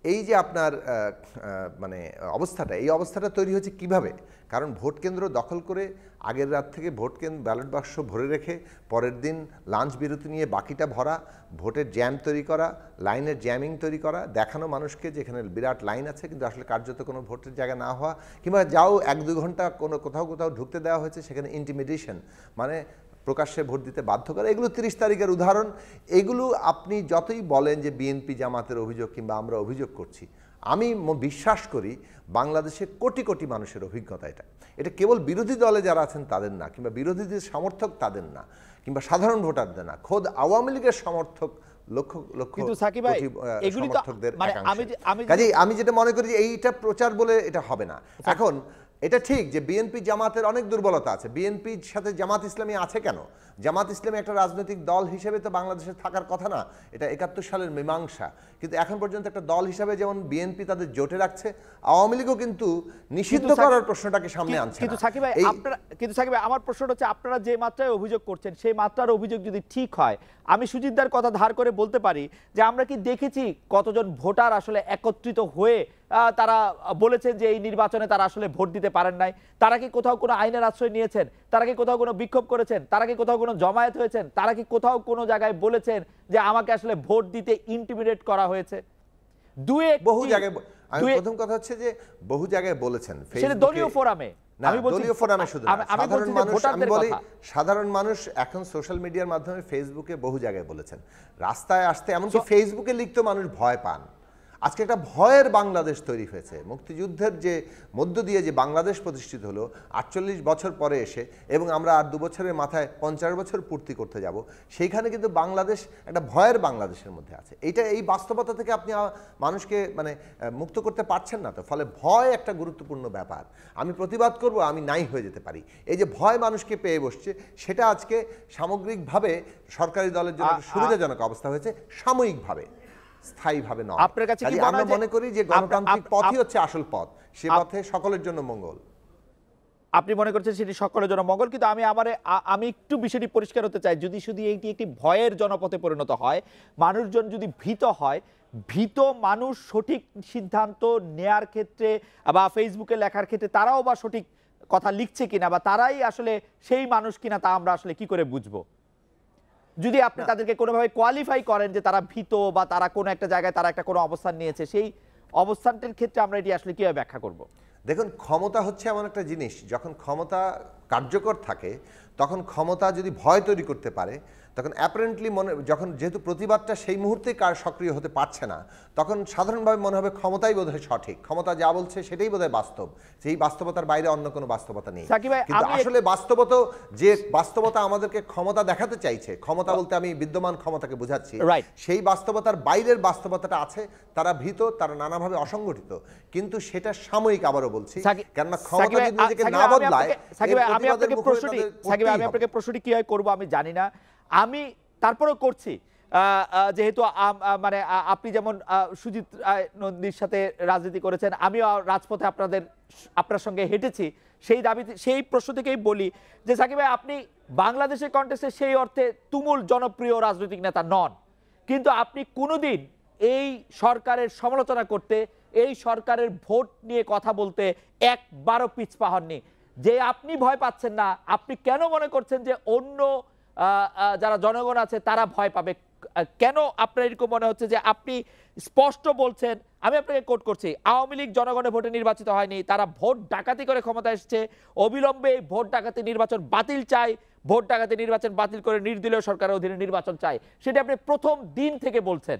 এই যে আপনার মানে অবস্থাটা, এই অবস্থাটা তৈরি হচ্ছে কিভাবে? কারণ ভোট কেন্দ্র দখল করে আগের রাত থেকে ভোট কেন্দ্র ব্যালট বাক্স ভরে রেখে পরের দিন লাঞ্চ বিরতি নিয়ে বাকিটা ভরা, ভোটের জ্যাম তৈরি করা, লাইনের জ্যামিং তৈরি করা, দেখানো মানুষকে যেখানে বিরাট লাইন আছে কিন্তু আসলে কার্যত কোনো ভোটের জায়গা না হওয়া, কিংবা যাও 1-2 ঘন্টা কোথাও ঢুকতে দেওয়া হয়েছে, সেখানে ইন্টিমিডেশন, মানে প্রকাশ্যে ভোট দিতে বাধ্য করে। এগুলো 30 তারিখের উদাহরণ। এগুলো আপনি যতই বলেন যে বিএনপি জামাতের অভিযোগ কিংবা আমরা অভিযোগ করছি, আমি বিশ্বাস করি বাংলাদেশে কোটি কোটি মানুষের অভিজ্ঞতা এটা কেবল বিরোধী দলে যারা আছেন তাদের না, কিংবা বিরোধীদের সমর্থক তাদের না, কিংবা সাধারণ ভোটারদের না, খোদ আওয়ামী লীগের সমর্থক লক্ষ লক্ষ সমর্থকদের কাজেই আমি যেটা মনে করি যে এইটা প্রচার বলে এটা হবে না। এখন এটা ঠিক যে বিএনপি জামাতের অনেক দুর্বলতা আছে, বিএনপির সাথে জামাত ইসলামী আছে কেন? জামাত ইসলামী একটা রাজনৈতিক দল হিসেবে তো বাংলাদেশে থাকার কথা না, এটা 71 সালের মীমাংসা। কিন্তু এখন পর্যন্ত একটা দল হিসাবে যেমন বিএনপি তাদের জোটে রাখছে, আওয়ামী লীগও কিন্তু নিষিদ্ধ করার প্রশ্নটাকে সামনে আনছে। কিন্তু সাকিব ভাই, আমার প্রশ্নটা হচ্ছে আপনারা যে মাত্রায় অভিযোগ করছেন সেই মাত্রার অভিযোগ যদি ঠিক হয়, আমি সুজিতদার কথা ধার করে বলতে পারি যে আমরা কি দেখেছি কতজন ভোটার আসলে একত্রিত হয়ে তারা বলেছেন যে এই নির্বাচনে তারা আসলে ভোট দিতে পারেন নাই? তারা কি কোথাও কোনো আইনের আশ্রয় নিয়েছেন? তারা কি কোথাও কোনো বিক্ষোভ করেছেন? তারা কি কোথাও কোনো জমায়েত হয়েছেন? তারা কি কোথাও কোনো জায়গায় বলেছেন যে আমাকে আসলে ভোট দিতে ইন্টিমিডেট করা হয়েছে? বহু জায়গায়, প্রথম কথা হচ্ছে যে বহু জায়গায় বলেছেন, দলীয় ফোরামে, দলীয় ফোরামে শুধু সাধারণ মানুষ, আমি বলি সাধারণ মানুষ এখন সোশ্যাল মিডিয়ার মাধ্যমে ফেসবুকে বহু জায়গায় বলেছেন, রাস্তায় আসতে, এমনকি ফেসবুকে লিখতে মানুষ ভয় পান। আজকে একটা ভয়ের বাংলাদেশ তৈরি হয়েছে। মুক্তিযুদ্ধের যে মধ্য দিয়ে যে বাংলাদেশ প্রতিষ্ঠিত হলো 48 বছর পরে এসে, এবং আমরা আর 2 বছরের মাথায় 50 বছর পূর্তি করতে যাব, সেইখানে কিন্তু বাংলাদেশ একটা ভয়ের বাংলাদেশের মধ্যে আছে। এই বাস্তবতা থেকে আপনি মানুষকে মানে মুক্ত করতে পারছেন না। তো ফলে ভয় একটা গুরুত্বপূর্ণ ব্যাপার। আমি প্রতিবাদ করব, আমি নাই হয়ে যেতে পারি, এই যে ভয় মানুষকে পেয়ে বসছে, সেটা আজকে সামগ্রিকভাবে সরকারি দলের জন্য সুবিধাজনক অবস্থা হয়েছে, সাময়িকভাবে, স্থায়ীভাবে নয়। আপনার কাছে কি আমরা মনে করি যে গণতান্ত্রিক পথই হচ্ছে আসল পথ, সে পথে সকলের জন্য মঙ্গল। আপনি মনে করছেন সেটি সকলের জন্য মঙ্গল, কিন্তু আমি একটু বিষয়টি পরিষ্কার হতে চাই। যদি শুধু এইটি একটি ভয়ের জনপথে পরিণত হয়, মানুষজন যদি ভীত হয়, ভীত মানুষ সঠিক সিদ্ধান্ত নেয়ার ক্ষেত্রে বা ফেসবুকে লেখার ক্ষেত্রে তারাও বা সঠিক কথা লিখছে কিনা, বা তারাই আসলে সেই মানুষ কিনা, তা আমরা আসলে কি করে বুঝবো? যদি আপনি তাদেরকে কোনোভাবে কোয়ালিফাই করেন যে তারা ভীত বা তারা কোনো একটা জায়গায় তারা একটা কোনো অবস্থান নিয়েছে, সেই অবস্থানটির ক্ষেত্রে আমরা এটি আসলে কিভাবে ব্যাখ্যা করব? দেখুন, ক্ষমতা হচ্ছে এমন একটা জিনিস, যখন ক্ষমতা কার্যকর থাকে তখন ক্ষমতা যদি ভয় তৈরি করতে পারে, তখন অ্যাপারেন্টলি যখন যেহেতু প্রতিবাদটা সেই মুহূর্তে সক্রিয় হতে পারছে না, তখন সাধারণভাবে মনে হবে ক্ষমতাই বোধহয় সঠিক, ক্ষমতা যা বলছে সেটাই বোধহয় বাস্তব, সেই বাস্তবতার বাইরে অন্য কোনো বাস্তবতা নেই। কিন্তু আসলে বাস্তবতা আমাদেরকে ক্ষমতা দেখাতে চাইছে, ক্ষমতা বলতে আমি বিদ্যমান ক্ষমতাকে বোঝাচ্ছি, সেই বাস্তবতার বাইরের বাস্তবতাটা আছে, তারা ভীত, তারা নানাভাবে অসংগঠিত, কিন্তু সেটা সাময়িক। আবারও বলছি, কেননা ক্ষমতা যদি নিজেকে না বদলায়, আমি আপনাকে প্রশ্নটি কি হয় করবো আমি জানি না, আমি তারপরেও করছি, যেহেতু মানে আপনি যেমন সুজিত নন্দীর সাথে রাজনীতি করেছেন, আমিও রাজপথে আপনার সঙ্গে হেঁটেছি, সেই দাবিতে সেই প্রশ্ন থেকেই বলি যে সাকিব ভাই, আপনি বাংলাদেশের কন্টেক্সটে সেই অর্থে তুমুল জনপ্রিয় রাজনৈতিক নেতা নন, কিন্তু আপনি কোনোদিন এই সরকারের সমালোচনা করতে, এই সরকারের ভোট নিয়ে কথা বলতে একবারও পিছপা হননি। যে আপনি ভয় পাচ্ছেন না, আপনি কেন মনে করছেন যে অন্য যারা জনগণ আছে তারা ভয় পাবে? কেন আপনার এরকম মনে হচ্ছে যে আপনি স্পষ্ট বলছেন? আমি আপনাকে কোট করছি, আওয়ামী লীগ জনগণের ভোটে নির্বাচিত হয়নি, তারা ভোট ডাকাতি করে ক্ষমতা এসেছে, অবিলম্বে ভোট ডাকাতি নির্বাচন বাতিল চাই, ভোট ডাকাতি নির্বাচন বাতিল করে নির্দলীয় সরকারের অধীনে নির্বাচন চাই, সেটা আপনি প্রথম দিন থেকে বলছেন।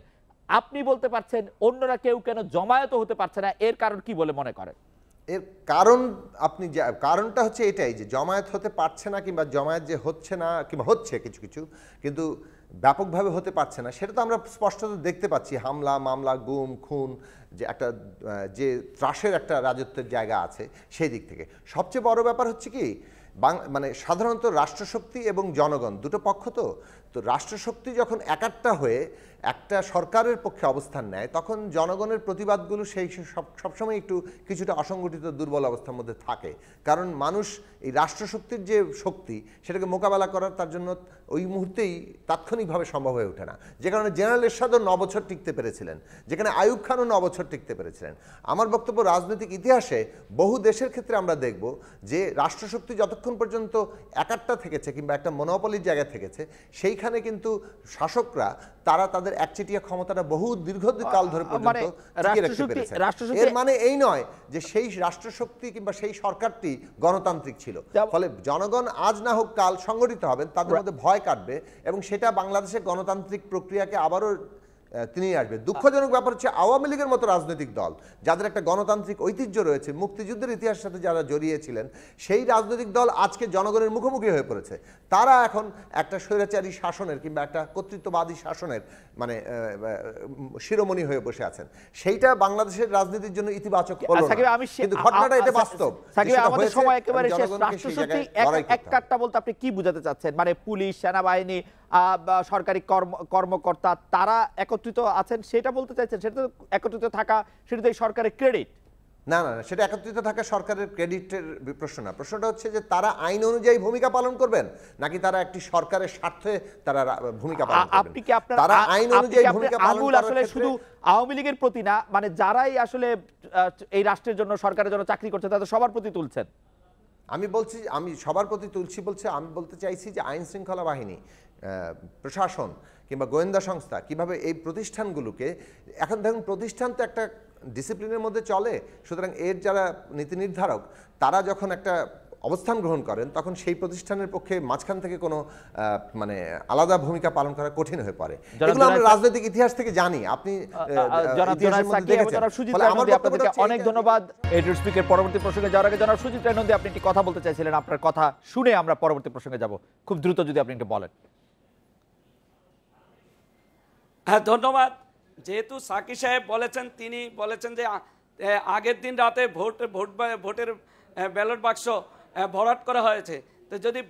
আপনি বলতে পারছেন অন্যরা কেউ কেন জমায়েত হতে পারছে না, এর কারণ কি বলে মনে করেন? এর কারণ কারণটা হচ্ছে এটাই যে জমায়েত হতে পারছে না, কিংবা জমায়েত যে হচ্ছে না, কিংবা হচ্ছে কিছু কিছু, কিন্তু ব্যাপকভাবে হতে পারছে না, সেটা তো আমরা স্পষ্টত দেখতে পাচ্ছি। হামলা, মামলা, গুম, খুন, যে একটা যে ত্রাসের একটা রাজত্বের জায়গা আছে, সেই দিক থেকে সবচেয়ে বড় ব্যাপার হচ্ছে কি, মানে সাধারণত রাষ্ট্রশক্তি এবং জনগণ দুটো পক্ষ, তো রাষ্ট্রশক্তি যখন একাট্টা হয়ে একটা সরকারের পক্ষে অবস্থান নেয়, তখন জনগণের প্রতিবাদগুলো সেই সবসময় একটু কিছুটা অসংগঠিত, দুর্বল অবস্থার মধ্যে থাকে। কারণ মানুষ এই রাষ্ট্রশক্তির যে শক্তি, সেটাকে মোকাবেলা করার তার জন্য ওই মুহূর্তেই তাৎক্ষণিকভাবে সম্ভব হয়ে ওঠে না। যে কারণে জেনারেল এরশাদও 9 বছর টিকতে পেরেছিলেন, যেখানে আইয়ুব খানও 9 বছর টিকতে পেরেছিলেন। আমার বক্তব্য, রাজনৈতিক ইতিহাসে বহু দেশের ক্ষেত্রে আমরা দেখব যে রাষ্ট্রশক্তি যতক্ষণ পর্যন্ত একাট্টা থেকেছে কিংবা একটা মনোপলির জায়গায় থেকেছে, সেইখানে কিন্তু শাসকরা তারা তাদের একচেটিয়া ক্ষমতাটা বহু দীর্ঘকাল ধরে পর্যন্ত টিকিয়ে রাখতে পেরেছে। এর মানে এই নয় যে সেই রাষ্ট্রশক্তি কিংবা সেই সরকারটি গণতান্ত্রিক ছিল। ফলে জনগণ আজ না হোক কাল সংগঠিত হবেন, তাদের মধ্যে ভয় কাটবে, এবং সেটা বাংলাদেশের গণতান্ত্রিক প্রক্রিয়াকে আবারও তিনি আসবে। দুঃখজনক ব্যাপার হচ্ছে আওয়ামী লীগের মতো রাজনৈতিক দল, যাদের একটা গণতান্ত্রিক ঐতিহ্য রয়েছে, মুক্তিযুদ্ধের ইতিহাসের সাথে যারা জড়িয়েছিলেন, সেই রাজনৈতিক দল আজকে জনগণের মুখোমুখি হয়ে পড়েছে। তারা এখন একটা স্বৈরাচারী শাসনের কিংবা একটা কর্তৃত্ববাদী শাসনের মানে শিরোমণি হয়ে বসে আছেন। সেইটা বাংলাদেশের রাজনীতির জন্য ইতিবাচক হলো না, কিন্তু ঘটনাটা এটা বাস্তব। আমাদের সময় একেবারে শেষ। রাষ্ট্রশক্তি একটা বলতে আপনি কি বোঝাতে চাচ্ছেন? মানে পুলিশ, সেনাবাহিনী, সরকারি কর্মকর্তা তারা একত্রিত আছেন সেটা বলতে চাইছেন? সেটা তো একত্রিত থাকা, সেটা তো এই সরকারের ক্রেডিট। না না, সেটা একত্রিত থাকা সরকারের ক্রেডিটের প্রশ্ন না। প্রশ্নটা হচ্ছে যে তারা আইন অনুযায়ী ভূমিকা পালন করবেন, নাকি তারা একটি সরকারের স্বার্থে তারা ভূমিকা পালন করবেন? আপনি কি আপনার তারা আইন অনুযায়ী ভূমিকা পালন করার আসলে শুধু আওয়ামী লীগের প্রতি না, মানে যারাই আসলে এই রাষ্ট্রের জন্য, সরকারের জন্য চাকরি করছে, তাদের সবার প্রতি তুলছেন? আমি বলছি, আমি সবার প্রতি তুলছি বলছে, আমি বলতে চাইছি যে আইন শৃঙ্খলা বাহিনী, প্রশাসন কিংবা গোয়েন্দা সংস্থা কিভাবে এই প্রতিষ্ঠানগুলোকে, এখন দেখুন প্রতিষ্ঠান তো একটা ডিসিপ্লিনের মধ্যে চলে, সুতরাং এর যারা নীতি নির্ধারক তারা যখন একটা অবস্থান গ্রহণ করেন, তখন সেই প্রতিষ্ঠানের পক্ষে মাঝখান থেকে কোনো মানে আলাদা ভূমিকা পালন করা কঠিন হয়ে পড়ে। এগুলো আমরা রাজনৈতিক ইতিহাস থেকে জানি। আপনি অনেক ধন্যবাদ। এডুকেট স্পিকের পরবর্তী প্রসঙ্গে যাওয়ার আগে জনাব সুজিত রায় নন্দী, আপনি একটি কথা বলতে চাইছিলেন, আপনার কথা শুনে আমরা পরবর্তী প্রসঙ্গে যাব। খুব দ্রুত যদি আপনি একটু বলেন। হ্যাঁ, ধন্যবাদ। যেহেতু সাকি সাহেব বলেছেন, তিনি বলেছেন যে আগের দিন রাতে ভোটের ব্যালট বাক্স ভরাট করা হয়েছে, তো যদি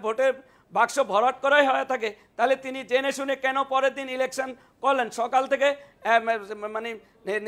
ভোটের বাক্স ভরাট করাই হয়ে থাকে, তাহলে তিনি জেনে শুনে কেন পরের দিন ইলেকশন করলেন? সকাল থেকে মানে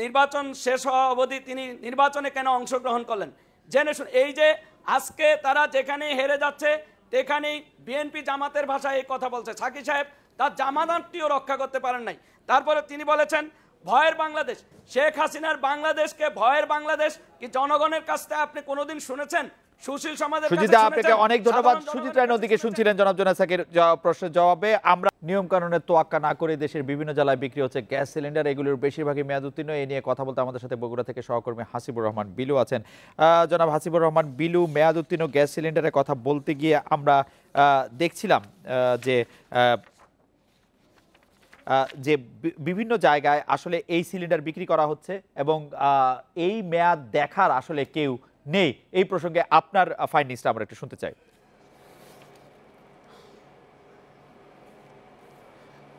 নির্বাচন শেষ হওয়া অবধি তিনি নির্বাচনে কেন অংশগ্রহণ করলেন জেনে শুনে? এই যে আজকে তারা যেখানেই হেরে যাচ্ছে, সেখানেই বিএনপি জামাতের ভাষায় এই কথা বলছে। সাকি সাহেব তার জামানতটিও রক্ষা করতে পারেন নাই। তারপরে তিনি বলেছেন ভয়ের বাংলাদেশ। শেখ হাসিনার বাংলাদেশকে ভয়ের বাংলাদেশ কি জনগণের কাছ থেকে আপনি কোনোদিন শুনেছেন? সুশীল সমাজের কাছে সুজিতা, আপনাকে শুনেছেন? অনেক ধন্যবাদ। সাধারণ সুজিত জনগণের রায় নদীকে কাছে শুনছিলেন জনাব জোনাসাকের প্রশ্নের জবাবে। আমরা নিয়ম কানুনের তোয়াক্কা না করে দেশের বিভিন্ন জেলায় বিক্রি হচ্ছে গ্যাস সিলিন্ডার, এগুলোর বেশিরভাগই মেয়াদ উত্তীর্ণ। এই নিয়ে কথা বলতে আমাদের সাথে বগুড়া থেকে সহকর্মী হাসিবুর রহমান বিলু আছেন। জনাব হাসিবুর রহমান বিলু, মেয়াদ উত্তীর্ণ গ্যাস সিলিন্ডারের কথা বলতে গিয়ে আমরা দেখছিলাম যে বিভিন্ন জায়গায় আসলে এই সিলিন্ডার বিক্রি করা হচ্ছে এবং এই মেয়াদ দেখার আসলে কেউ নেই। এই প্রসঙ্গে আপনার ফাইন্ডিংসটা আমরা একটু শুনতে চাই।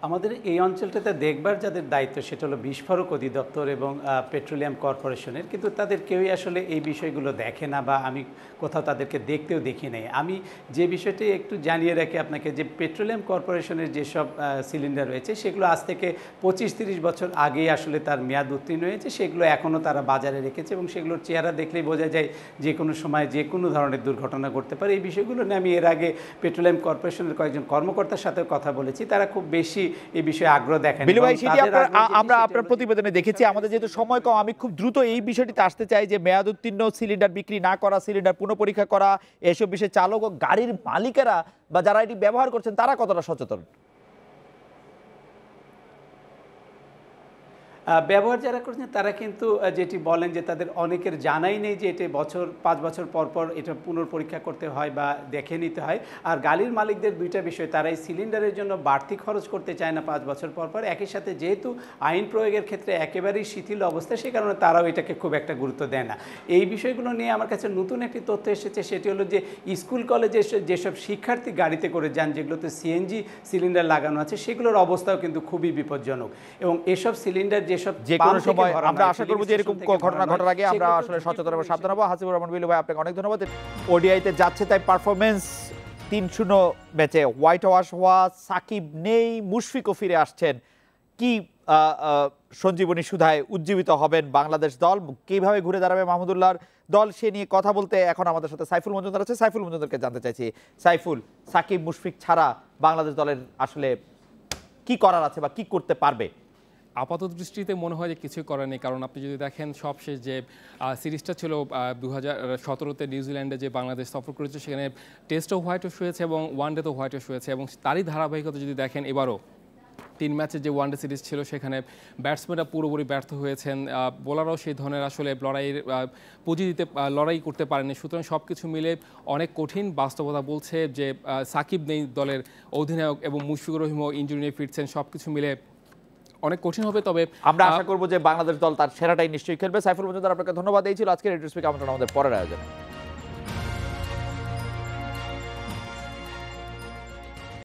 আমাদের এই অঞ্চলটাতে দেখবার যাদের দায়িত্ব সেটা হলো বিস্ফোরক অধিদপ্তর এবং পেট্রোলিয়াম কর্পোরেশনের, কিন্তু তাদের কেউই আসলে এই বিষয়গুলো দেখে না বা আমি কোথাও তাদেরকে দেখতেও দেখি নাই। আমি যে বিষয়টি একটু জানিয়ে রাখি আপনাকে, যে পেট্রোলিয়াম কর্পোরেশনের যেসব সিলিন্ডার রয়েছে সেগুলো আজ থেকে 25-30 বছর আগেই আসলে তার মেয়াদ উত্তীর্ণ হয়েছে, সেগুলো এখনও তারা বাজারে রেখেছে এবং সেগুলোর চেহারা দেখলেই বোঝা যায় যে কোনো সময় যে কোনো ধরনের দুর্ঘটনা ঘটতে পারে। এই বিষয়গুলো নিয়ে আমি এর আগে পেট্রোলিয়াম কর্পোরেশনের কয়েকজন কর্মকর্তার সাথে কথা বলেছি, তারা খুব বেশি এই বিষয়ে আগ্রহ দেখেন। বিলু ভাই, আমরা আপনার প্রতিবেদনে দেখেছি, আমাদের যেহেতু সময় কম আমি খুব দ্রুত এই বিষয়টিতে আসতে চাই যে মেয়াদ উত্তীর্ণ সিলিন্ডার বিক্রি না করা, সিলিন্ডার পুনঃপরীক্ষা করা, এসব বিষয়ে চালক ও গাড়ির মালিকেরা বা যারা এটি ব্যবহার করছেন তারা কতটা সচেতন? ব্যবহার যারা করছেন তারা কিন্তু যেটি বলেন যে তাদের অনেকের জানাই নেই যে এটা 5 বছর পর পর এটা পুনর্পরীক্ষা করতে হয় বা দেখে নিতে হয়। আর গাড়ির মালিকদের দুইটা বিষয়, তারা এই সিলিন্ডারের জন্য বাড়তি খরচ করতে চায় না 5 বছর পর পর। একই সাথে যেহেতু আইন প্রয়োগের ক্ষেত্রে একেবারেই শিথিল অবস্থা, সে কারণে তারাও এটাকে খুব একটা গুরুত্ব দেয় না। এই বিষয়গুলো নিয়ে আমার কাছে নতুন একটি তথ্য এসেছে, সেটি হলো যে স্কুল কলেজে যেসব শিক্ষার্থী গাড়িতে করে যান যেগুলোতে সিএনজি সিলিন্ডার লাগানো আছে, সেগুলোর অবস্থাও কিন্তু খুবই বিপজ্জনক। এবং এসব সিলিন্ডার যে কোনো সময় আমরা আশা করব যে এরকম ঘটনা ঘটার আগে আমরা আসলে সচেতন এবং সাবধান হবো। হাসিবুর রহমান বিলু ভাই, আপনাকে অনেক ধন্যবাদ। ওডিআইতে যাচ্ছে তাই পারফরমেন্স 3-0 ম্যাচে হোয়াইট ওয়াশ হওয়া সাকিব নেই, মুশফিকও ফিরে আসছেন। কি সঞ্জীবনী সুধায় উজ্জীবিত হবেন বাংলাদেশ দল, কিভাবে ঘুরে দাঁড়াবে মাহমুদুল্লাহর দল, সে নিয়ে কথা বলতে এখন আমাদের সাথে সাইফুল মজুমদার আছে। সাইফুল মজুমদারকে জানতে চাইছি, সাইফুল, সাকিব মুশফিক ছাড়া বাংলাদেশ দলের আসলে কি করার আছে বা কি করতে পারবে? আপাতত দৃষ্টিতে মনে হয় যে কিছুই করার নেই, কারণ আপনি যদি দেখেন সবশেষ যে সিরিজটা ছিল 2017-তে নিউজিল্যান্ডে যে বাংলাদেশ সফর করেছে, সেখানে টেস্টও হোয়াইট ওয়াশ হয়েছে এবং ওয়ানডেতেও হোয়াইট ওয়াশ হয়েছে এবং তারই ধারাবাহিকতা যদি দেখেন এবারও 3 ম্যাচের যে ওয়ানডে সিরিজ ছিল সেখানে ব্যাটসম্যানরা পুরোপুরি ব্যর্থ হয়েছেন, বোলাররাও সেই ধরনের আসলে লড়াই করতে পারেনি। সুতরাং সব কিছু মিলে অনেক কঠিন বাস্তবতা বলছে যে সাকিব নেই দলের অধিনায়ক এবং মুশফিকুর রহিমও ইনজুরি নিয়ে ফিরছেন, সব কিছু মিলে অনেক কঠিন হবে। তবে আমরা আশা করব যে বাংলাদেশ দল তার সেরাটাই নিশ্চয়ই খেলবে। সাইফুল মজুমদার, আপনাকে ধন্যবাদ। এই ছিল আজকের রেডিও স্পিক আমন্ত্রণ আমাদের পরের আয়োজনে।